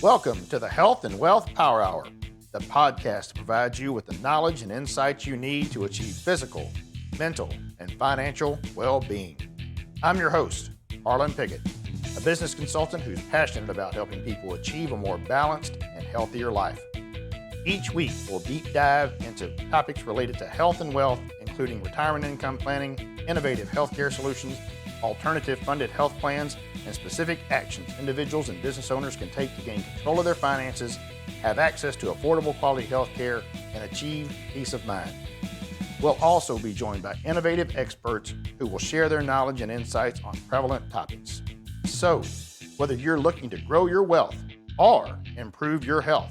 Welcome to the Health and Wealth Power Hour, the podcast that provides you with the knowledge and insights you need to achieve physical, mental, and financial well-being. I'm your host, Harlon Pickett, a business consultant who's passionate about helping people achieve a more balanced and healthier life. Each week, we'll deep dive into topics related to health and wealth, including retirement income planning, innovative healthcare solutions, alternative funded health plans, and specific actions individuals and business owners can take to gain control of their finances, have access to affordable quality health care, and achieve peace of mind. We'll also be joined by innovative experts who will share their knowledge and insights on prevalent topics. So, whether you're looking to grow your wealth or improve your health,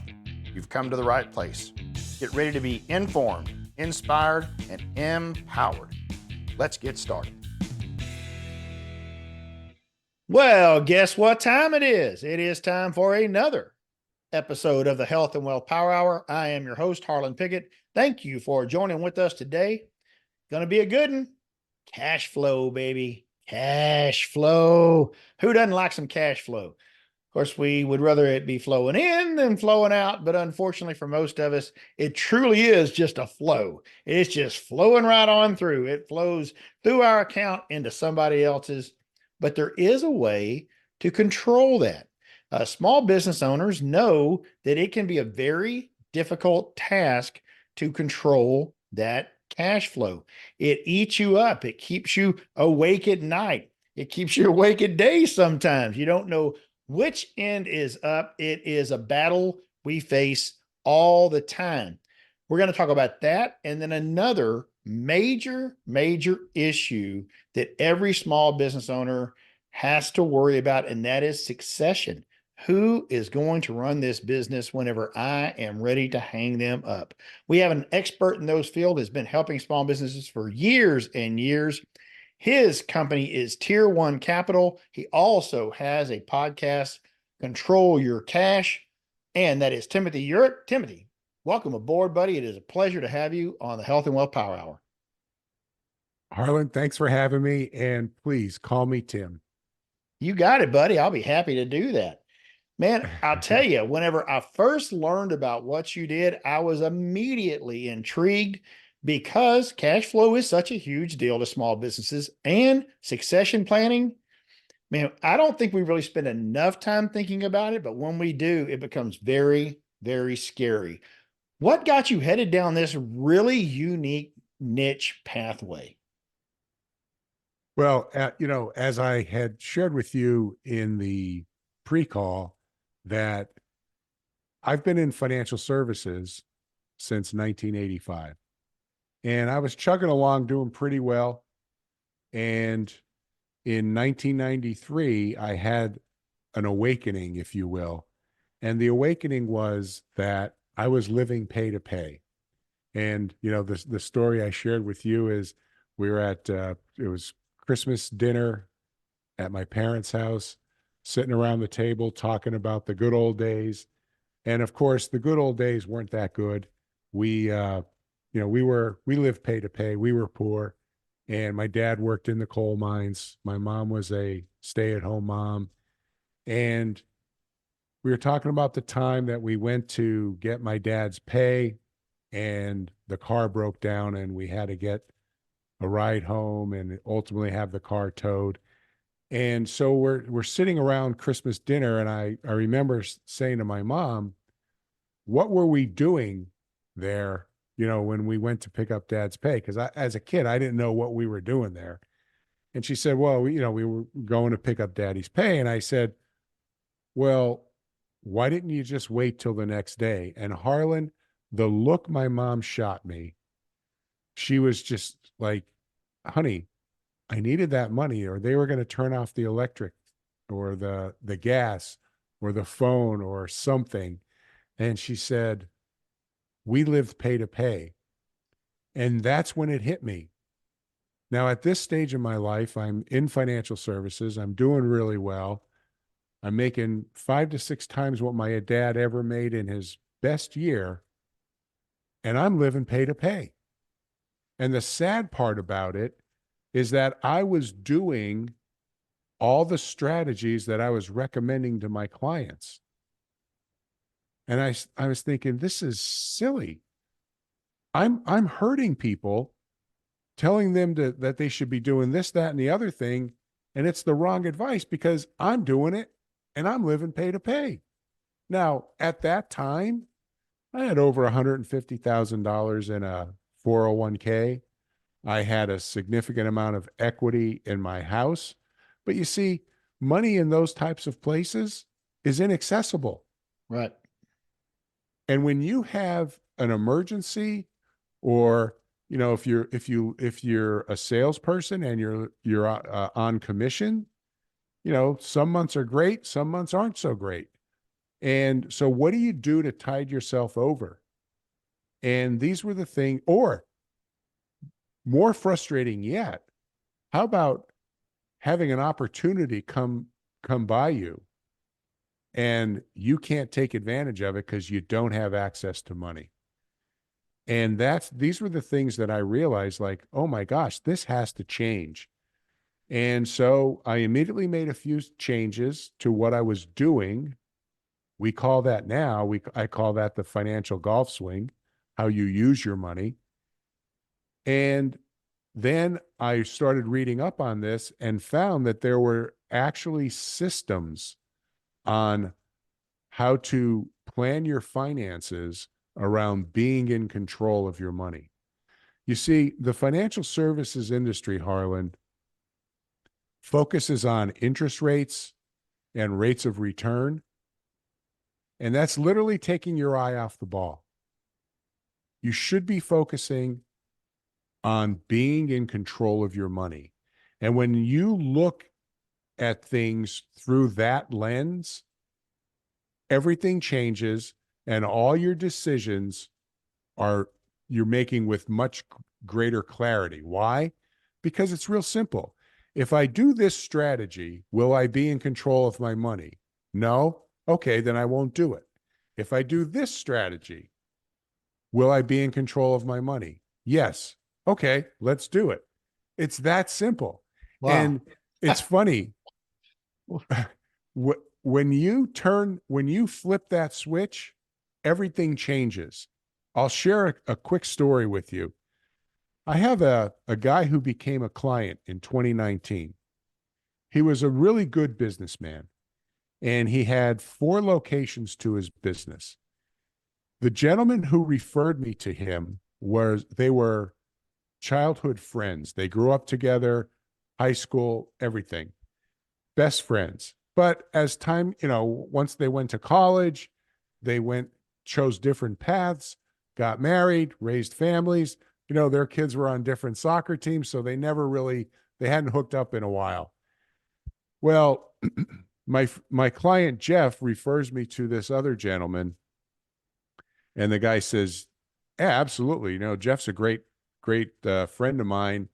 you've come to the right place. Get ready to be informed, inspired, and empowered. Let's get started. Well, guess what time it is? It is time for another episode of the Health and Wealth Power Hour. I am your host, Harlon Pickett. Thank you for joining with us today. Going to be a good one. Cash flow, baby. Cash flow. Who doesn't like some cash flow? Of course, we would rather it be flowing in than flowing out, but unfortunately for most of us, it truly is just a flow. It's just flowing right on through. It flows through our account into somebody else's. But there is a way to control that. Small business owners know that it can be a very difficult task to control that cash flow. It eats you up. It keeps you awake at night. It keeps you awake at day sometimes. You don't know which end is up. It is a battle we face all the time. We're going to talk about that. And then another major issue that every small business owner has to worry about, and that is succession. Who is going to run this business whenever I am ready to hang them up? We have an expert in those fields, has been helping small businesses for years and years. His company is Tier 1 Capital. He also has a podcast, Control Your Cash, and that is Timothy Urick. Timothy, welcome aboard, buddy. It is a pleasure to have you on the Health and Wealth Power Hour. Harlon, thanks for having me, and please call me Tim. You got it, buddy. I'll be happy to do that. Man, I'll tell you, whenever I first learned about what you did, I was immediately intrigued because cash flow is such a huge deal to small businesses and succession planning. Man, I don't think we really spend enough time thinking about it, but when we do, it becomes very, very scary. What got you headed down this really unique niche pathway? Well, as I had shared with you in the pre-call, that I've been in financial services since 1985. And I was chugging along doing pretty well. And in 1993, I had an awakening, if you will. And the awakening was that I was living pay to pay. And, the story I shared with you is we were at, it was Christmas dinner at my parents' house, sitting around the table talking about the good old days. And of course, the good old days weren't that good. We lived pay to pay. We were poor. And my dad worked in the coal mines. My mom was a stay-at-home mom. And we were talking about the time that we went to get my dad's pay and the car broke down and we had to get a ride home and ultimately have the car towed. And so we're sitting around Christmas dinner, and I remember saying to my mom, what were we doing there, when we went to pick up dad's pay? Because as a kid, I didn't know what we were doing there. And she said, well, we were going to pick up daddy's pay. And I said, well, why didn't you just wait till the next day? And Harlan, the look my mom shot me, she was just like, honey, I needed that money, or they were going to turn off the electric or the gas or the phone or something. And she said, we lived pay to pay. And that's when it hit me. Now, at this stage in my life, I'm in financial services. I'm doing really well. I'm making 5 to 6 times what my dad ever made in his best year. And I'm living pay to pay. And the sad part about it is that I was doing all the strategies that I was recommending to my clients. And I was thinking, this is silly. I'm hurting people, telling them that they should be doing this, that, and the other thing. And it's the wrong advice because I'm doing it and I'm living pay to pay. Now, at that time, I had over $150,000 in a 401k. I had a significant amount of equity in my house. But you see, money in those types of places is inaccessible. Right. And when you have an emergency, or if you're a salesperson and you're on commission, some months are great, some months aren't so great. And so what do you do to tide yourself over? And these were the things, or more frustrating yet, how about having an opportunity come by you and you can't take advantage of it because you don't have access to money? And these were the things that I realized, like, oh my gosh, this has to change. And so I immediately made a few changes to what I was doing. We call that now, I call that the financial golf swing, how you use your money. And then I started reading up on this and found that there were actually systems on how to plan your finances around being in control of your money. You see, the financial services industry, Harlan, focuses on interest rates and rates of return. And that's literally taking your eye off the ball. You should be focusing on being in control of your money. And when you look at things through that lens, everything changes and all your decisions are you're making with much greater clarity. Why? Because it's real simple. If I do this strategy, will I be in control of my money? No? Okay, then I won't do it. If I do this strategy, will I be in control of my money? Yes. Okay, let's do it. It's that simple. Wow. And it's funny. When you flip that switch, everything changes. I'll share a quick story with you. I have a guy who became a client in 2019. He was a really good businessman, and he had 4 locations to his business. The gentleman who referred me to him they were childhood friends. They grew up together, high school, everything, best friends. But as time, once they went to college, they chose different paths, got married, raised families. Their kids were on different soccer teams, so they hadn't hooked up in a while. Well, my client Jeff refers me to this other gentleman, and the guy says, "Yeah, absolutely. Jeff's a great friend of mine."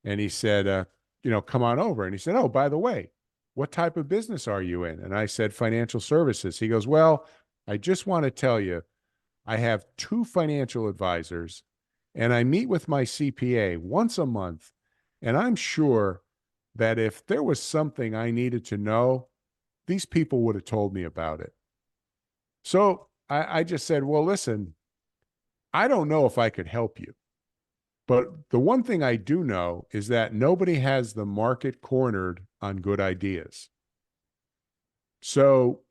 And he said, "Come on over." And he said, "Oh, by the way, what type of business are you in?" And I said, "Financial services." He goes, "Well, I just want to tell you, I have 2 financial advisors, and I meet with my CPA once a month. And I'm sure that if there was something I needed to know, these people would have told me about it." So I just said, "Well, listen, I don't know if I could help you. But the one thing I do know is that nobody has the market cornered on good ideas. So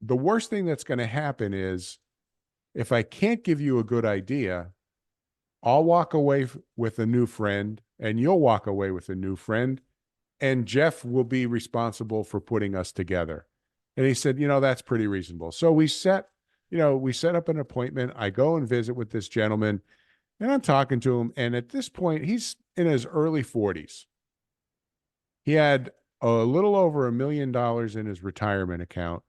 the worst thing that's going to happen is if I can't give you a good idea, I'll walk away with a new friend and you'll walk away with a new friend, and Jeff will be responsible for putting us together." And he said, "That's pretty reasonable." So we set up an appointment. I go and visit with this gentleman. And I'm talking to him. And at this point, he's in his early 40s. He had a little over $1 million in his retirement account.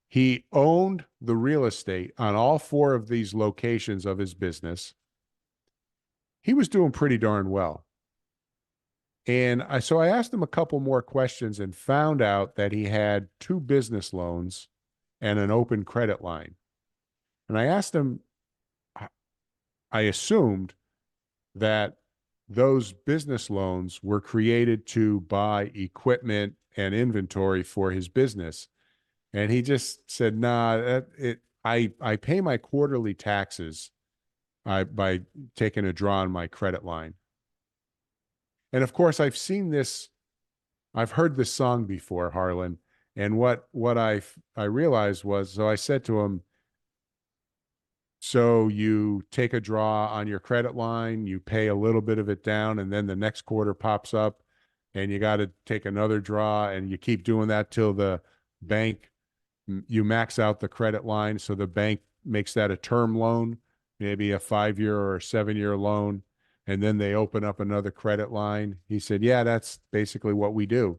He owned the real estate on all 4 of these locations of his business. He was doing pretty darn well. And so I asked him a couple more questions and found out that he had 2 business loans and an open credit line. And I asked him, I assumed that those business loans were created to buy equipment and inventory for his business. And he just said, "Nah, I pay my quarterly taxes by taking a draw on my credit line. And of course, I've heard this song before, Harlan. And what I realized was, so I said to him, so you take a draw on your credit line, you pay a little bit of it down, and then the next quarter pops up and you got to take another draw, and you keep doing that till the bank, you max out the credit line. So the bank makes that a term loan, maybe a 5-year or a 7-year loan. And then they open up another credit line. He said, yeah, that's basically what we do.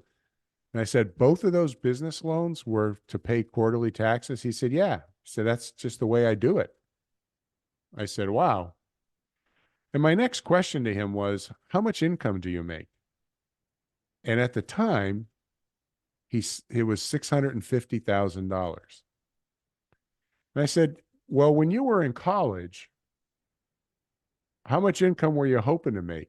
And I said, both of those business loans were to pay quarterly taxes. He said, yeah. He said, that's just the way I do it. I said, wow. And my next question to him was, how much income do you make? And at the time, it was $650,000. And I said, well, when you were in college, how much income were you hoping to make?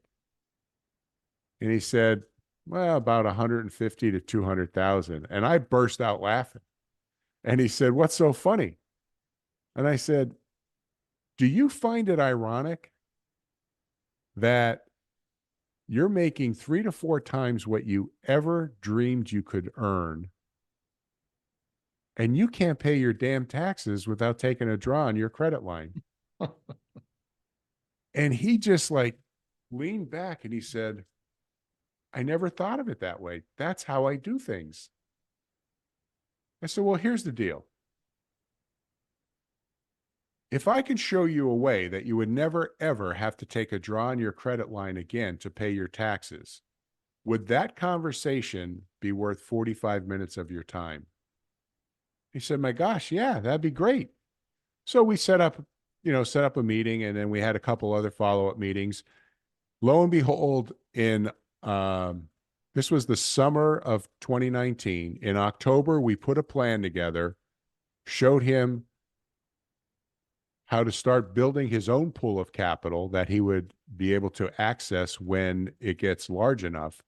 And he said, well, about 150 to 200,000. And I burst out laughing. And he said, what's so funny? And I said, do you find it ironic that you're making 3 to 4 times what you ever dreamed you could earn, and you can't pay your damn taxes without taking a draw on your credit line? And he just like leaned back and he said, I never thought of it that way. That's how I do things. I said, well, here's the deal. If I can show you a way that you would never, ever have to take a draw on your credit line again to pay your taxes, would that conversation be worth 45 minutes of your time? He said, my gosh, yeah, that'd be great. So we set up a meeting, and then we had a couple other follow-up meetings. Lo and behold, this was the summer of 2019. In October, we put a plan together, showed him how to start building his own pool of capital that he would be able to access when it gets large enough.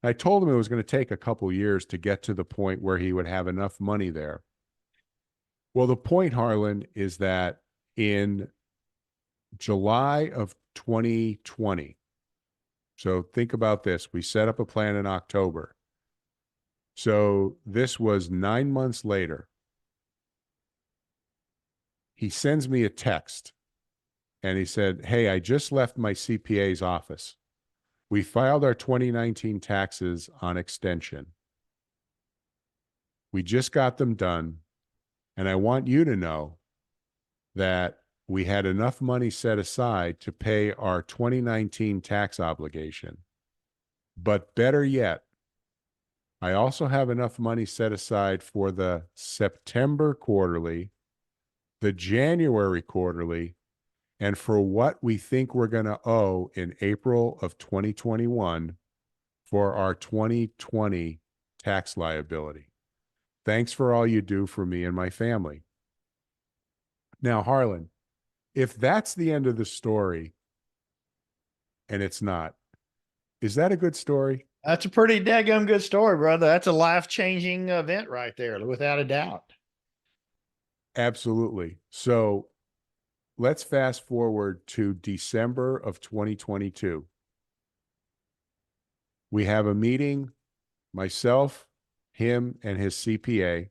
I told him it was going to take a couple years to get to the point where he would have enough money there. Well, the point, Harlan, is that in July of 2020, so think about this, we set up a plan in October. So this was 9 months later. He sends me a text and he said, hey, I just left my CPA's office. We filed our 2019 taxes on extension. We just got them done. And I want you to know that we had enough money set aside to pay our 2019 tax obligation. But better yet, I also have enough money set aside for the September quarterly, the January quarterly, and for what we think we're going to owe in April of 2021 for our 2020 tax liability. Thanks for all you do for me and my family. Now, Harlan, if that's the end of the story, and it's not, is that a good story? That's a pretty daggum good story, brother. That's a life-changing event right there, without a doubt. Absolutely. So let's fast forward to December of 2022. We have a meeting, myself, him, and his CPA.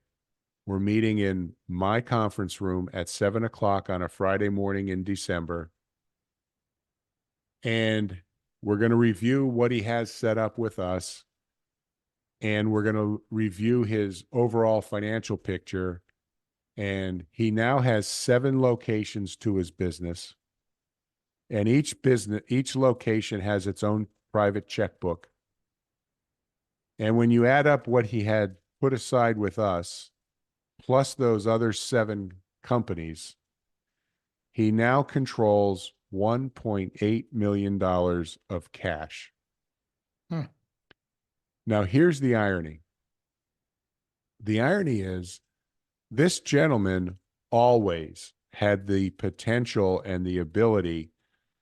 We're meeting in my conference room at 7:00 on a Friday morning in December. And we're going to review what he has set up with us. And we're going to review his overall financial picture. And he now has 7 locations to his business. And each location has its own private checkbook. And when you add up what he had put aside with us, plus those other 7 companies, he now controls $1.8 million of cash. Now, here's the irony. The irony is this gentleman always had the potential and the ability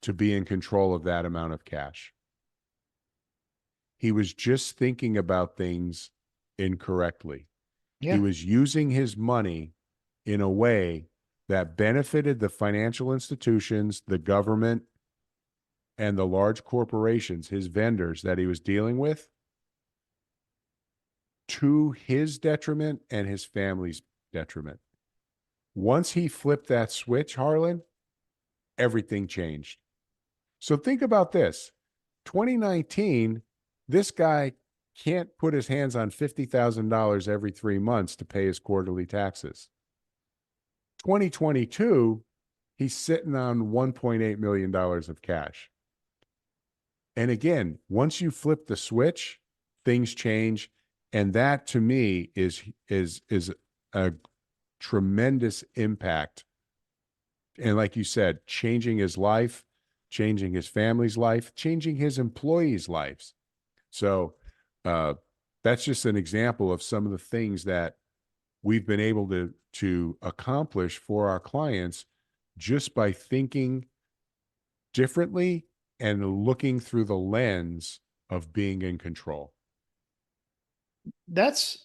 to be in control of that amount of cash. He was just thinking about things incorrectly. Yeah. He was using his money in a way that benefited the financial institutions, the government, and the large corporations, his vendors that he was dealing with, to his detriment and his family's detriment. Once he flipped that switch, Harlan, everything changed. So think about this. 2019, this guy can't put his hands on $50,000 every 3 months to pay his quarterly taxes. 2022, he's sitting on $1.8 million of cash. And again, once you flip the switch, things change. And that to me is a tremendous impact. And like you said, changing his life, changing his family's life, changing his employees' lives. So that's just an example of some of the things that we've been able to accomplish for our clients just by thinking differently and looking through the lens of being in control. That's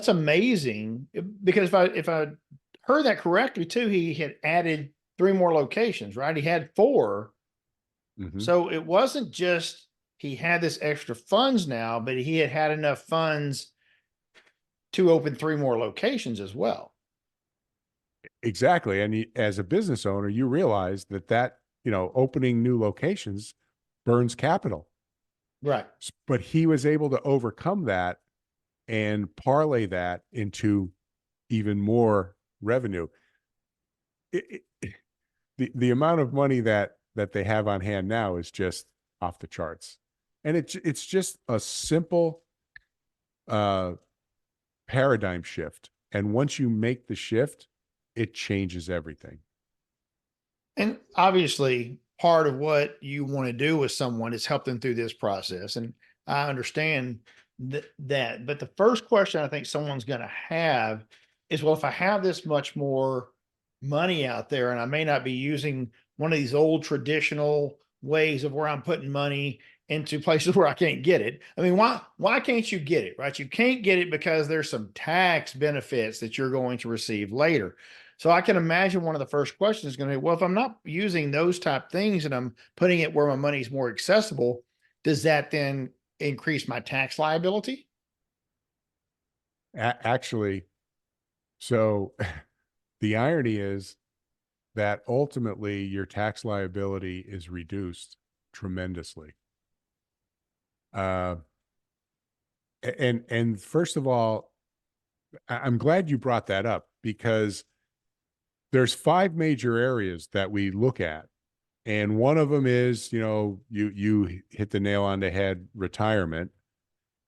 amazing, because if I heard that correctly too, he had added 3 more locations, right? He had 4. Mm-hmm. So it wasn't just he had this extra funds now, but he had enough funds to open 3 more locations as well. Exactly. And as a business owner, you realize that opening new locations burns capital. Right. But he was able to overcome that and parlay that into even more revenue. The amount of money that they have on hand now is just off the charts. And it's just a simple paradigm shift. And once you make the shift, it changes everything. And obviously, part of what you want to do with someone is help them through this process. And I understand that. But the first question I think someone's going to have is, well, if I have this much more money out there and I may not be using one of these old traditional ways of where I'm putting money into places where I can't get it. I mean, why can't you get it, right? You can't get it because there's some tax benefits that you're going to receive later. So I can imagine one of the first questions is going to be, well, if I'm not using those type things and I'm putting it where my money is more accessible, does that then increase my tax liability? Actually, so the irony is that ultimately your tax liability is reduced tremendously. And first of all, I'm glad you brought that up, because there's 5 major areas that we look at. And one of them is, you hit the nail on the head, retirement.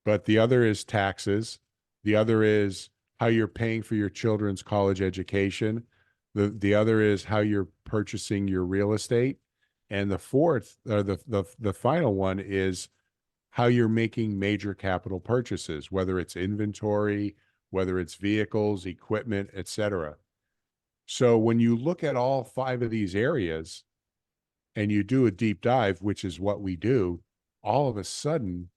But the other is taxes. The other is how you're paying for your children's college education. The other is how you're purchasing your real estate. And the fourth, or the final one, is how you're making major capital purchases, whether it's inventory, whether it's vehicles, equipment, etc. So when you look at all 5 of these areas and you do a deep dive, which is what we do, all of a sudden,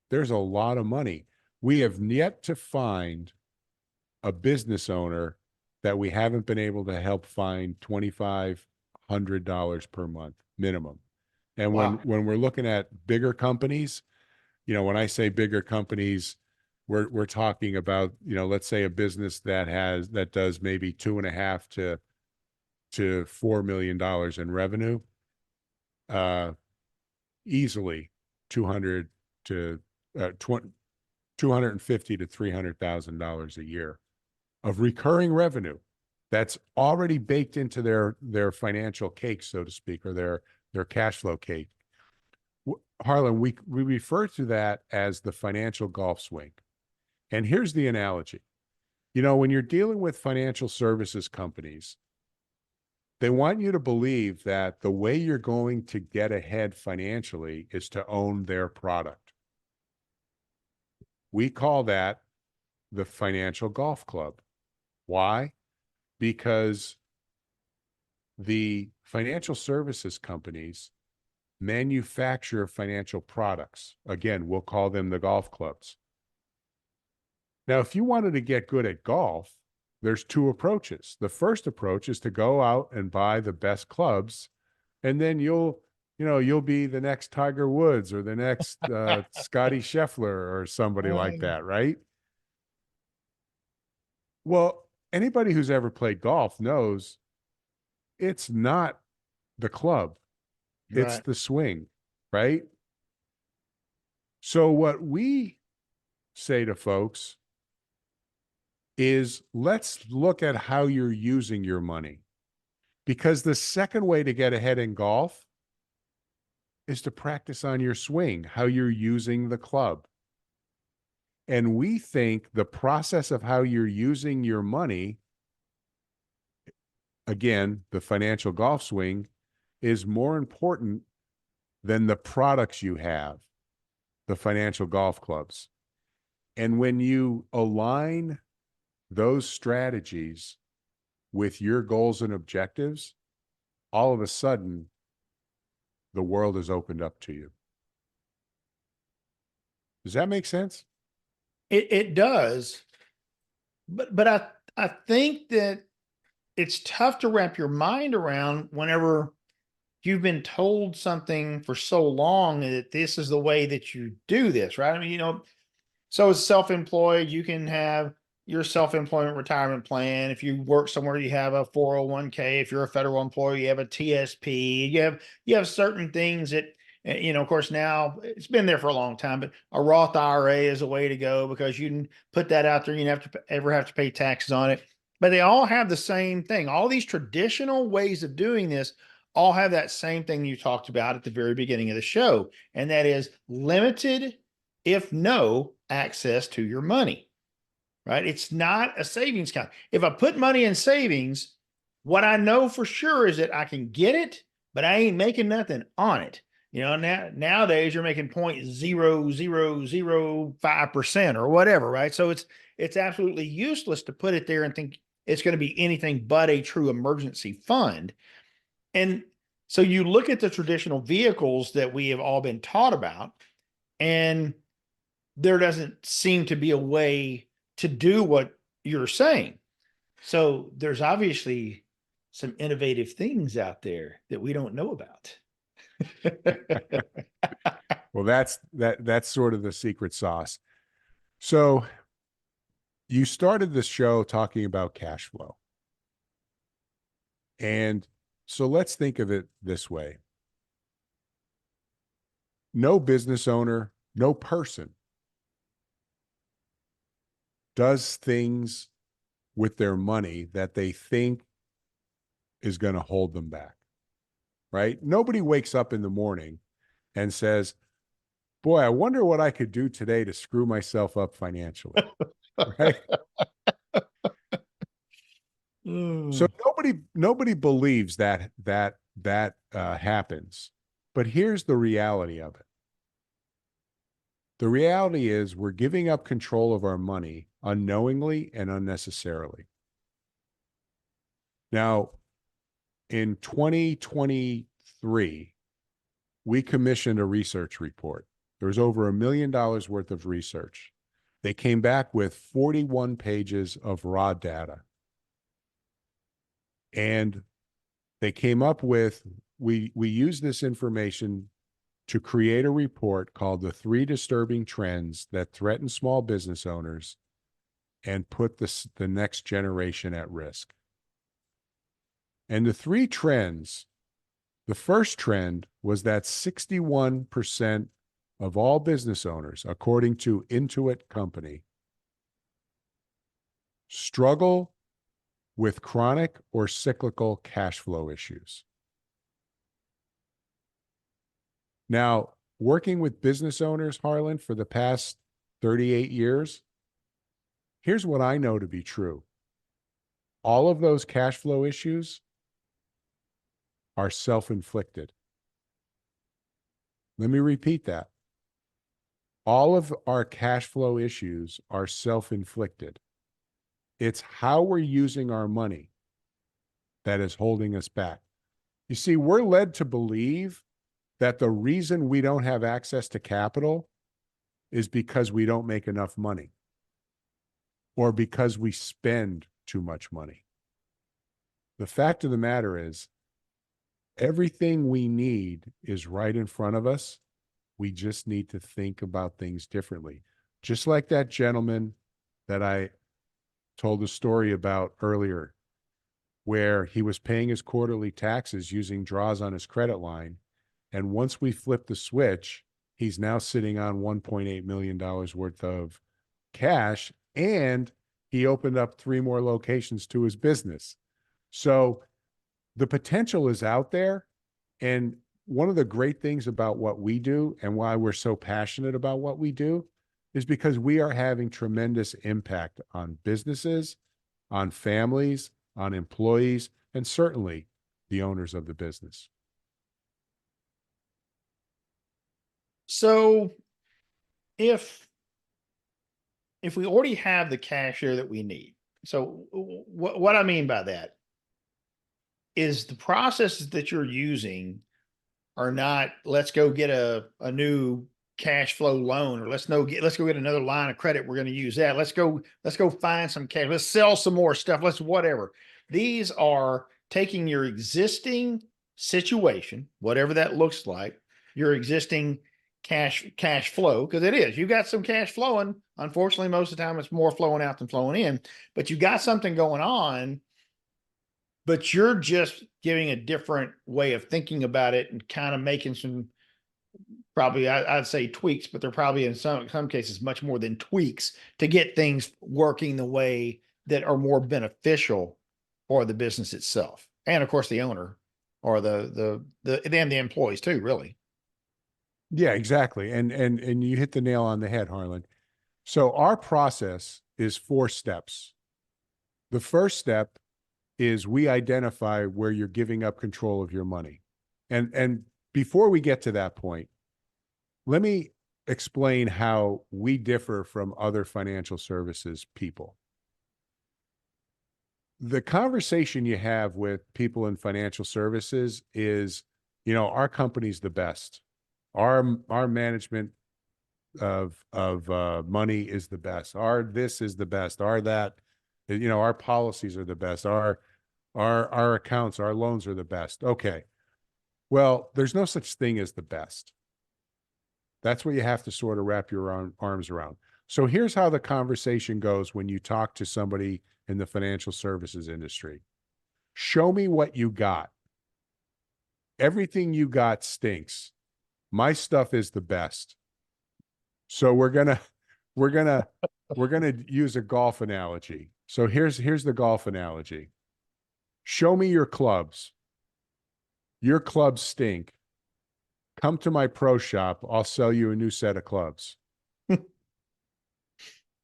there's a lot of money. We have yet to find a business owner that we haven't been able to help find $2,500 per month minimum. And Wow. when we're looking at bigger companies, when I say bigger companies, we're talking about, let's say a business that does maybe 2.5 to $4 million in revenue, easily 200 to 250 to $300,000 a year of recurring revenue that's already baked into their financial cake, so to speak, or their cash flow cake. Harlan, we refer to that as the financial golf swing. And here's the analogy. When you're dealing with financial services companies, they want you to believe that the way you're going to get ahead financially is to own their product. We call that the financial golf club. Why? Because the financial services companies manufacture financial products. Again, we'll call them the golf clubs. Now, if you wanted to get good at golf, there's two approaches. The first approach is to go out and buy the best clubs, and then you'll be the next Tiger Woods or the next Scotty Scheffler or somebody like that, right? Well, anybody who's ever played golf knows it's not the club, it's Right. the swing, right? So what we say to folks is let's look at how you're using your money. Because the second way to get ahead in golf is to practice on your swing, how you're using the club. And we think the process of how you're using your money, again, the financial golf swing, is more important than the products you have, the financial golf clubs. And when you align those strategies with your goals and objectives, all of a sudden, the world is opened up to you. Does that make sense? It does, but I think that it's tough to wrap your mind around whenever you've been told something for so long that this is the way that you do this, right? I mean, so as self-employed, you can have your self-employment retirement plan. If you work somewhere, you have a 401k. If you're a federal employee, you have a TSP. You have certain things that of course now it's been there for a long time, but a Roth IRA is a way to go because you can put that out there. You don't have to ever have to pay taxes on it. But they all have the same thing. All these traditional ways of doing this all have that same thing you talked about at the very beginning of the show, and that is limited, if no, access to your money, right? It's not a savings account. If I put money in savings, what I know for sure is that I can get it, but I ain't making nothing on it. Nowadays you're making 0.0005% or whatever, right? So it's absolutely useless to put it there and think it's going to be anything but a true emergency fund. And so you look at the traditional vehicles that we have all been taught about, and there doesn't seem to be a way to do what you're saying. So there's obviously some innovative things out there that we don't know about. Well, that's sort of the secret sauce. So you started the show talking about cash flow. And so let's think of it this way. No business owner, no person does things with their money that they think is going to hold them back, right? Nobody wakes up in the morning and says, boy, I wonder what I could do today to screw myself up financially, right? So nobody believes that happens. But here's the reality of it. The reality is we're giving up control of our money unknowingly and unnecessarily. Now, in 2023, we commissioned a research report. There was over $1 million worth of research. They came back with 41 pages of raw data. And they came up with, we used this information to create a report called The 3 Disturbing Trends That Threaten Small Business Owners and Put the Next Generation at Risk. And the 3 trends, the first trend was that 61% of all business owners, according to Intuit Company, struggle with chronic or cyclical cash flow issues. Now, working with business owners, Harlan, for the past 38 years, here's what I know to be true. All of those cash flow issues are self-inflicted. Let me repeat that. All of our cash flow issues are self-inflicted. It's how we're using our money that is holding us back. You see, we're led to believe that the reason we don't have access to capital is because we don't make enough money or because we spend too much money. The fact of the matter is, everything we need is right in front of us. We just need to think about things differently. Just like that gentleman that I told the story about earlier, where he was paying his quarterly taxes using draws on his credit line. And once we flipped the switch, he's now sitting on $1.8 million worth of cash, and he opened up 3 more locations to his business. So the potential is out there. And one of the great things about what we do and why we're so passionate about what we do is because we are having tremendous impact on businesses, on families, on employees, and certainly the owners of the business. So if we already have the cash there that we need, so what I mean by that is the processes that you're using are not, let's go get a new cash flow loan, or let's go get another line of credit. We're going to use that. Let's go find some cash. Let's sell some more stuff. Let's whatever. These are taking your existing situation, whatever that looks like, your existing cash flow, because it is. You got some cash flowing. Unfortunately, most of the time it's more flowing out than flowing in, but you got something going on, but you're just giving a different way of thinking about it and kind of making some, probably I'd say tweaks, but they're probably in some cases much more than tweaks to get things working the way that are more beneficial for the business itself. And of course the owner, or the employees too, really. Yeah, exactly. And you hit the nail on the head, Harlan. So our process is 4 steps. The first step is we identify where you're giving up control of your money. And before we get to that point, let me explain how we differ from other financial services people. The conversation you have with people in financial services is, our company's the best. Our management of money is the best. Our this is the best. Our that, our policies are the best. Our accounts, our loans are the best. Okay. Well, there's no such thing as the best. That's what you have to sort of wrap your arms around. So here's how the conversation goes when you talk to somebody in the financial services industry. Show me what you got. Everything you got stinks. My stuff is the best. So we're gonna use a golf analogy. So here's the golf analogy. Show me your clubs. Your clubs stink. Come to my pro shop. I'll sell you a new set of clubs.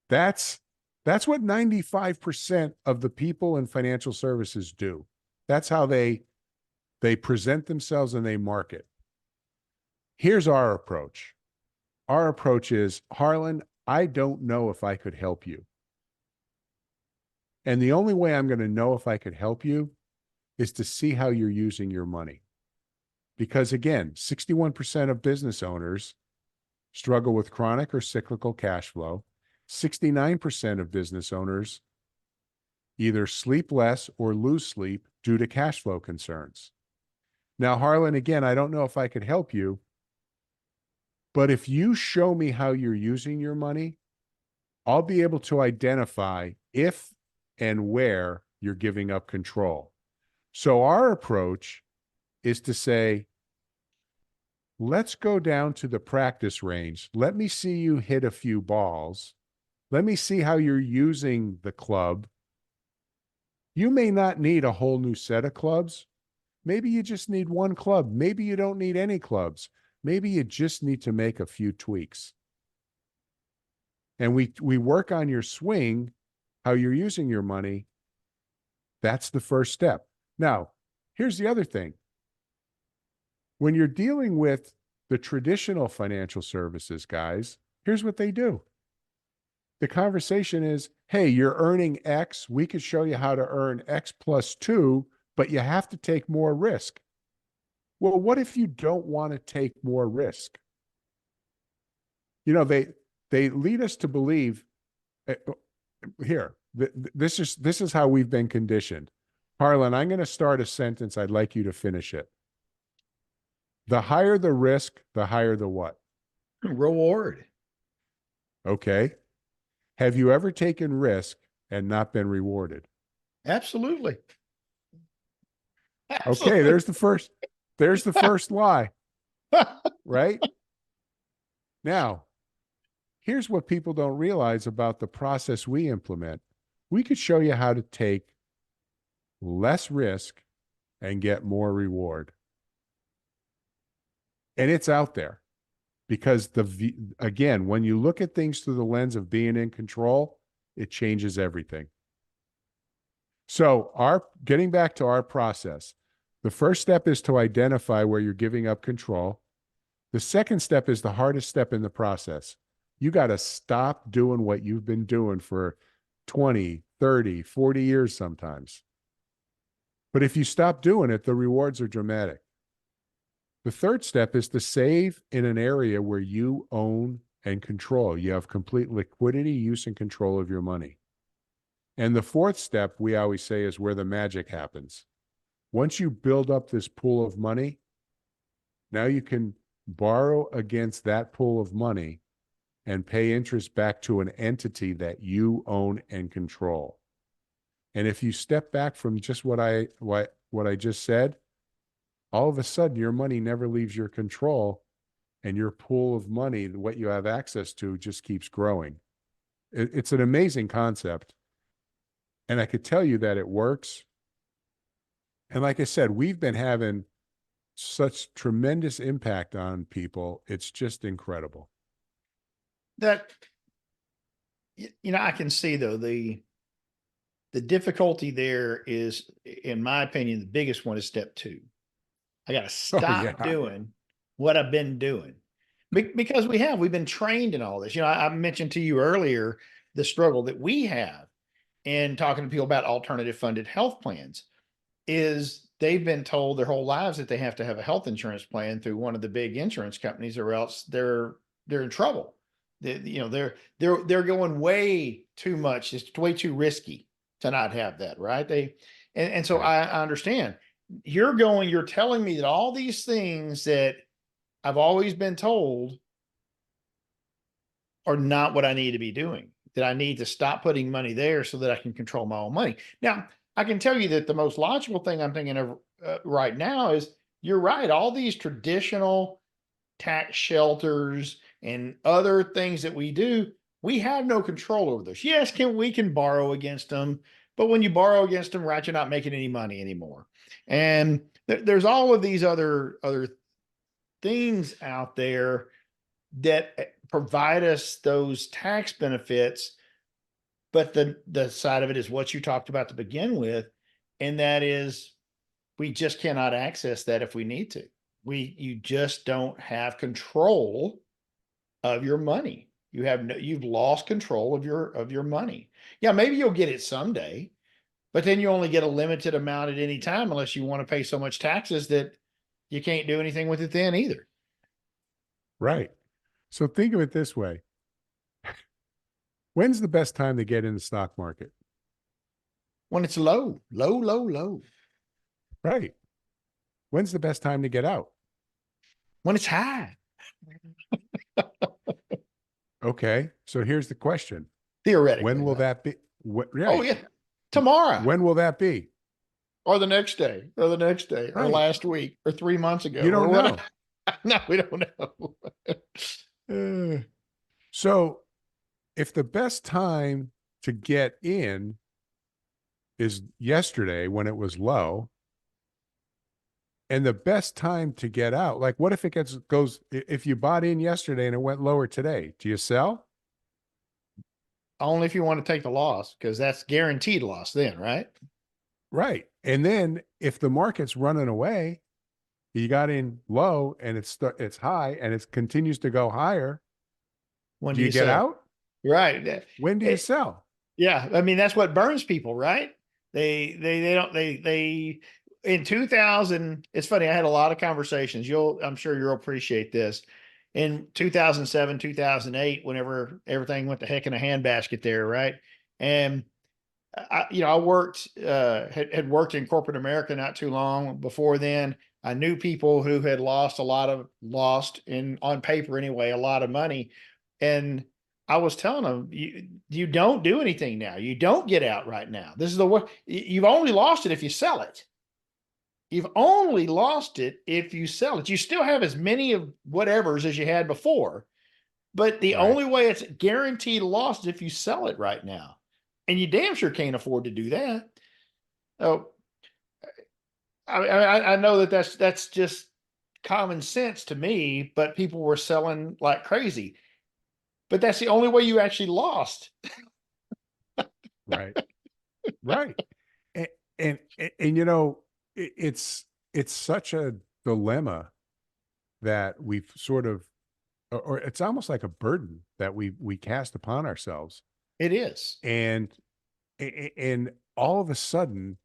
That's what 95% of the people in financial services do. That's how they present themselves and they market. Here's our approach. Our approach is, Harlan, I don't know if I could help you. And the only way I'm going to know if I could help you is to see how you're using your money. Because again, 61% of business owners struggle with chronic or cyclical cash flow. 69% of business owners either sleep less or lose sleep due to cash flow concerns. Now, Harlan, again, I don't know if I could help you, but if you show me how you're using your money, I'll be able to identify if and where you're giving up control. So our approach is to say, let's go down to the practice range. Let me see you hit a few balls. Let me see how you're using the club. You may not need a whole new set of clubs. Maybe you just need one club. Maybe you don't need any clubs. Maybe you just need to make a few tweaks. And we work on your swing, how you're using your money. That's the first step. Now, here's the other thing. When you're dealing with the traditional financial services guys, here's what they do. The conversation is, hey, you're earning X. We could show you how to earn X plus 2, but you have to take more risk. Well, what if you don't want to take more risk? They lead us to believe, here, This is how we've been conditioned. Harlan, I'm going to start a sentence. I'd like you to finish it. The higher the risk, the higher the what? Reward. Okay. Have you ever taken risk and not been rewarded? Absolutely. Okay, Absolutely. there's the first lie, right? Now, here's what people don't realize about the process we implement. We could show you how to take less risk and get more reward. And it's out there because again, when you look at things through the lens of being in control, it changes everything. So, getting back to our process, the first step is to identify where you're giving up control. The second step is the hardest step in the process. You got to stop doing what you've been doing for 20, 30, 40 years sometimes. But if you stop doing it, the rewards are dramatic. The third step is to save in an area where you own and control. You have complete liquidity, use, and control of your money. And the fourth step, we always say, is where the magic happens. Once you build up this pool of money, now you can borrow against that pool of money and pay interest back to an entity that you own and control. And if you step back from just what I just said, all of a sudden your money never leaves your control, and your pool of money, what you have access to, just keeps growing. It's an amazing concept. And I could tell you that it works. And like I said, we've been having such tremendous impact on people. It's just incredible. That, I can see though, the difficulty there is, in my opinion, the biggest one is step two. I got to Oh, stop yeah. doing what I've been doing because we've been trained in all this. I mentioned to you earlier the struggle that we have in talking to people about alternative funded health plans is they've been told their whole lives that they have to have a health insurance plan through one of the big insurance companies, or else they're in trouble. They're going way too much. It's way too risky to not have that, right? So Right. I understand. You're telling me that all these things that I've always been told are not what I need to be doing, that I need to stop putting money there so that I can control my own money. Now, I can tell you that the most logical thing I'm thinking of right now is you're right. All these traditional tax shelters and other things that we do, we have no control over those. Yes, we can borrow against them, but when you borrow against them, right, you're not making any money anymore. And there's all of these other things out there that provide us those tax benefits. But the side of it is what you talked about to begin with, and that is we just cannot access that if we need to. You just don't have control of your money. You've lost control of your money. Yeah, maybe you'll get it someday, but then you only get a limited amount at any time unless you want to pay so much taxes that you can't do anything with it then either. Right. So think of it this way. When's the best time to get in the stock market? When it's low, low, low, low. Right. When's the best time to get out? When it's high, Okay. So here's the question. When theoretically, will right? that be? Oh Right. yeah, tomorrow When will that be? or the next day or the next day or Right. last week or 3 months ago You or don't what? know. No, we don't know. Uh, so if the best time to get in is yesterday when it was low, and the best time to get out, like what if it if you bought in yesterday and it went lower today, do you sell? Only if you want to take the loss, because that's guaranteed loss then, right? Right. And then if the market's running away, you got in low and it's high and it continues to go higher, When do do you you get sell? out? Right. When do you It, sell? yeah. I mean, that's what burns people, right? They don't, in 2000, it's funny. I had a lot of conversations. I'm sure you'll appreciate this. In 2007, 2008, whenever everything went to heck in a handbasket there, right? And I worked, had worked in corporate America not too long before then. I knew people who had lost in on paper anyway, a lot of money. And I was telling them, you don't do anything now. You don't get out right now. This is the way you've only lost it if you sell it. You've only lost it if you sell it. You still have as many of whatever's as you had before, but the Right. only way it's guaranteed loss is if you sell it right now. And you damn sure can't afford to do that. Oh, I know that that's just common sense to me, but people were selling like crazy. But that's the only way you actually lost. Right. Right. And, and you know, it's such a dilemma that we've sort of, or it's almost like a burden that we cast upon ourselves. It is. And and all of a sudden,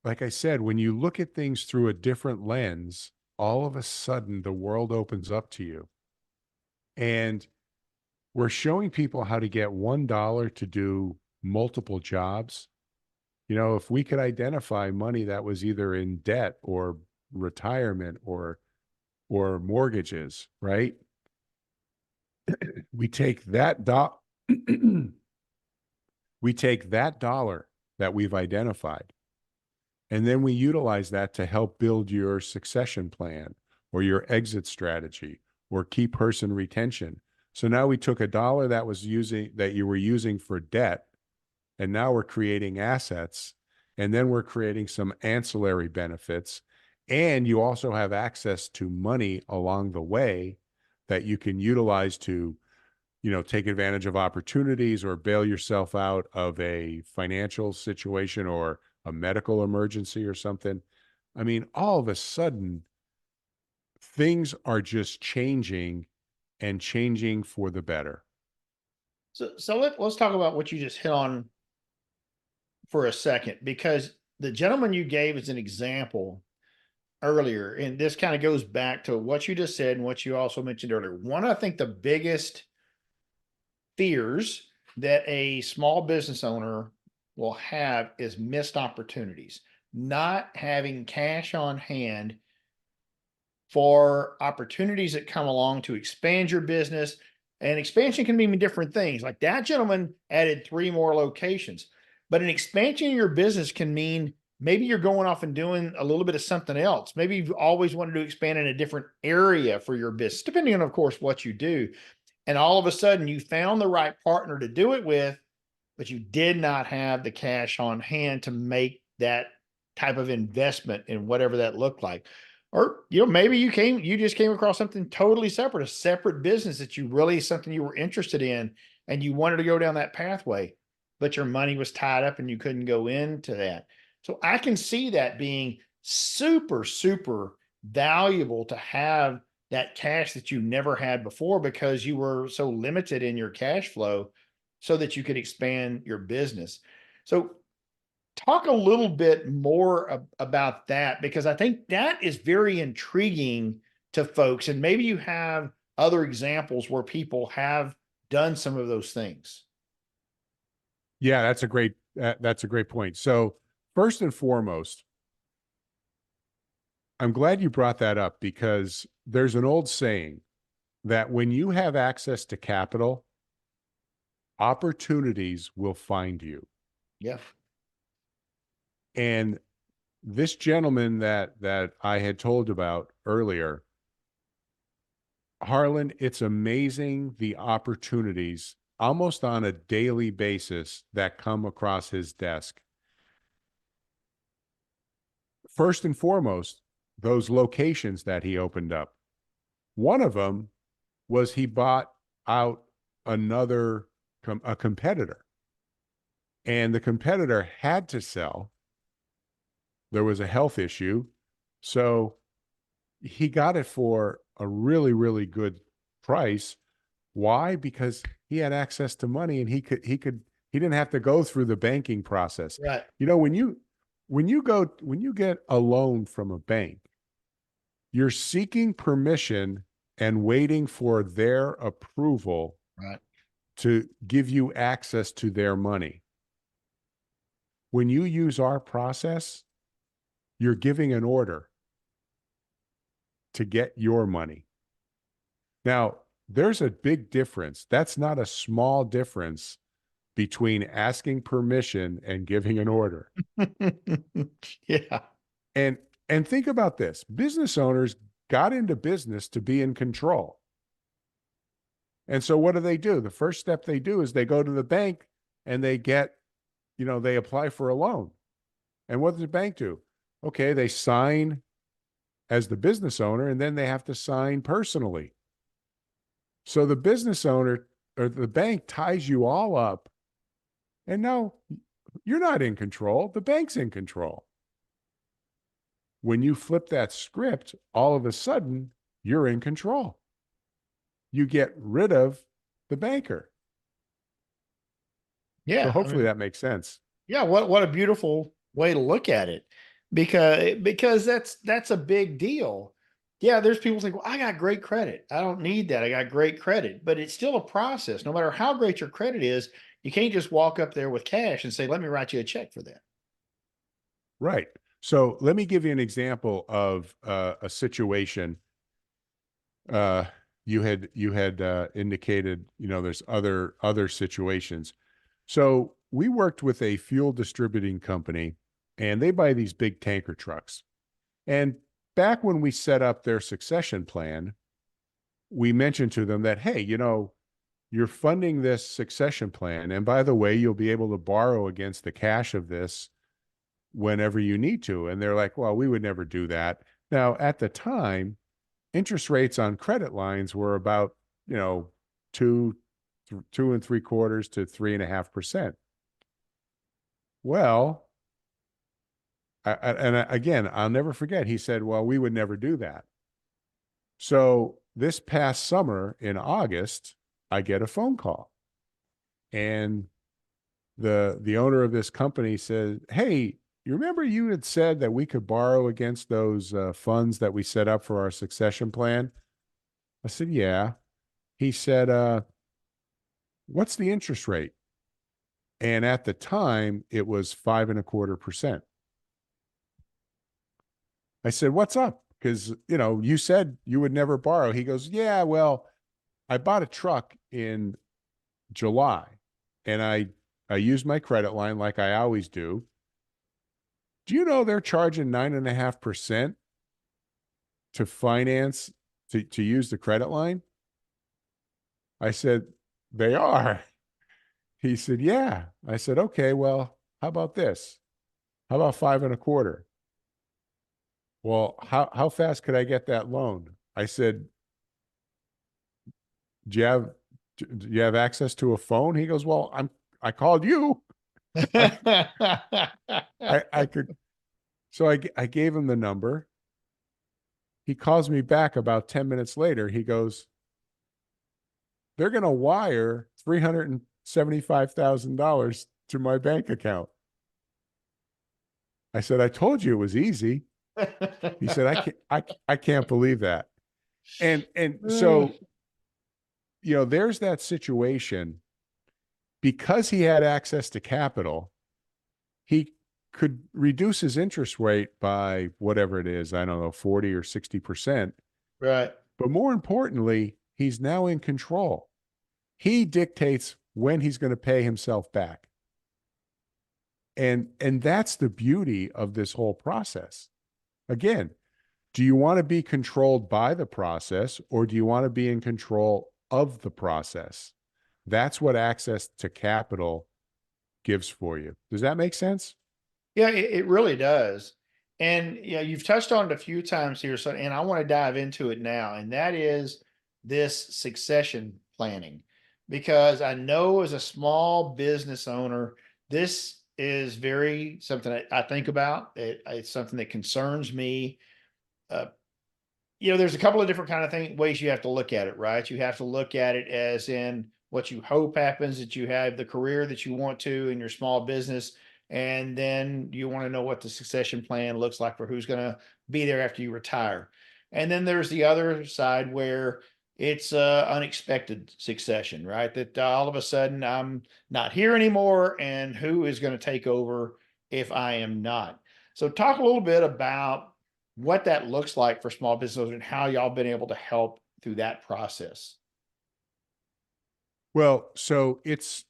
like I said, when you look at things through a different lens, all of a sudden the world opens up to you. And we're showing people how to get $1 to do multiple jobs. You know, if we could identify money that was either in debt or retirement or mortgages, right? We take that we take that dollar that we've identified, and then we utilize that to help build your succession plan or your exit strategy or key person retention. So now we took a dollar that you were using for debt, and now we're creating assets, and then we're creating some ancillary benefits. And you also have access to money along the way that you can utilize to, take advantage of opportunities or bail yourself out of a financial situation or a medical emergency or something. I mean, all of a sudden, things are just changing and changing for the better. So let's talk about what you just hit on for a second, because the gentleman you gave as an example earlier, and this kind of goes back to what you just said and what you also mentioned earlier. One, I think the biggest fears that a small business owner will have is missed opportunities, not having cash on hand for opportunities that come along to expand your business. And expansion can mean different things. Like that gentleman added 3 more locations, but an expansion in your business can mean maybe you're going off and doing a little bit of something else. Maybe you've always wanted to expand in a different area for your business, depending on, of course, what you do. And all of a sudden you found the right partner to do it with, but you did not have the cash on hand to make that type of investment in whatever that looked like. Or, maybe you just came across something totally separate, a separate business that you really, something you were interested in, and you wanted to go down that pathway, but your money was tied up and you couldn't go into that. So I can see that being super, super valuable to have that cash that you never had before because you were so limited in your cash flow so that you could expand your business. So talk a little bit more about that, because I think that is very intriguing to folks. And maybe you have other examples where people have done some of those things. Yeah, that's a great point. So, first and foremost, I'm glad you brought that up because there's an old saying that when you have access to capital, opportunities will find you. Yeah. And this gentleman that I had told about earlier, Harlan, it's amazing the opportunities almost on a daily basis that come across his desk. First and foremost, those locations that he opened up. One of them was he bought out another a competitor, and the competitor had to sell. There was a health issue, so he got it for a really, really good price. Why? Because he had access to money and he didn't have to go through the banking process. Right. You know, when you get a loan from a bank, you're seeking permission and waiting for their approval Right. to give you access to their money. When you use our process, you're giving an order to get your money. Now, there's a big difference. That's not a small difference between asking permission and giving an order. Yeah. And and think about this. Business owners got into business to be in control. And so what do? The first step they do is they go to the bank and they get, they apply for a loan. And what does the bank do? Okay, they sign as the business owner and then they have to sign personally. So the business owner or the bank ties you all up. And now you're not in control. The bank's in control. When you flip that script, all of a sudden, you're in control. You get rid of the banker. So Yeah. I hopefully mean, that makes sense. yeah, what a beautiful way to look at it. Because that's a big deal. Yeah, there's people think, well, I got great credit. I don't need that. I got great credit, but it's still a process. No matter how great your credit is, you can't just walk up there with cash and say, let me write you a check for that. Right. So let me give you an example of a situation. Uh, you had indicated, there's other situations. So we worked with a fuel distributing company, and they buy these big tanker trucks. And back when we set up their succession plan, we mentioned to them that, hey, you're funding this succession plan. And by the way, you'll be able to borrow against the cash of this whenever you need to. And they're like, well, we would never do that. Now, at the time, interest rates on credit lines were about, two, 2.75% to 3.5%. Well, again, I'll never forget. He said, well, we would never do that. So this past summer in August, I get a phone call, and the owner of this company said, "Hey, you remember you had said that we could borrow against those funds that we set up for our succession plan?" I said, "Yeah." He said, "What's the interest rate?" And at the time, it was 5.25%. I said, "What's up?" Because you said you would never borrow. He goes, "Yeah, well, I bought a truck in July, and I used my credit line like I always do. Do you know they're charging 9.5% to finance to use the credit line?" I said, "They are." He said, "Yeah." I said, "Okay, well, how about this? How about 5.25?" Well, how fast could I get that loan? I said, "Do you have do you have access to a phone?" He goes, "Well, I called you. I I could." So I gave him the number. He calls me back about 10 minutes later. He goes, "They're going to wire $375,000 to my bank account." I said, "I told you it was easy." He said, I can't believe that." And so, there's that situation. Because he had access to capital, he could reduce his interest rate by whatever it is, I don't know, 40 or 60%. Right. But more importantly, he's now in control. He dictates when he's going to pay himself back. And that's the beauty of this whole process. Again, do you want to be controlled by the process, or do you want to be in control of the process? That's what access to capital gives for you. Does that make sense? Yeah, it really does. And yeah, you've touched on it a few times here. So, and I want to dive into it now, and that is this succession planning. Because I know as a small business owner, this is very something I think about. It's something that concerns me. Uh, there's a couple of different kind of ways you have to look at it, right? You have to look at it as in what you hope happens, that you have the career that you want to in your small business, and then you want to know what the succession plan looks like for who's going to be there after you retire. And then there's the other side where it's unexpected succession, right? That all of a sudden I'm not here anymore, and who is going to take over if I am not. So talk a little bit about what that looks like for small business owners and how y'all been able to help through that process. Well, so it's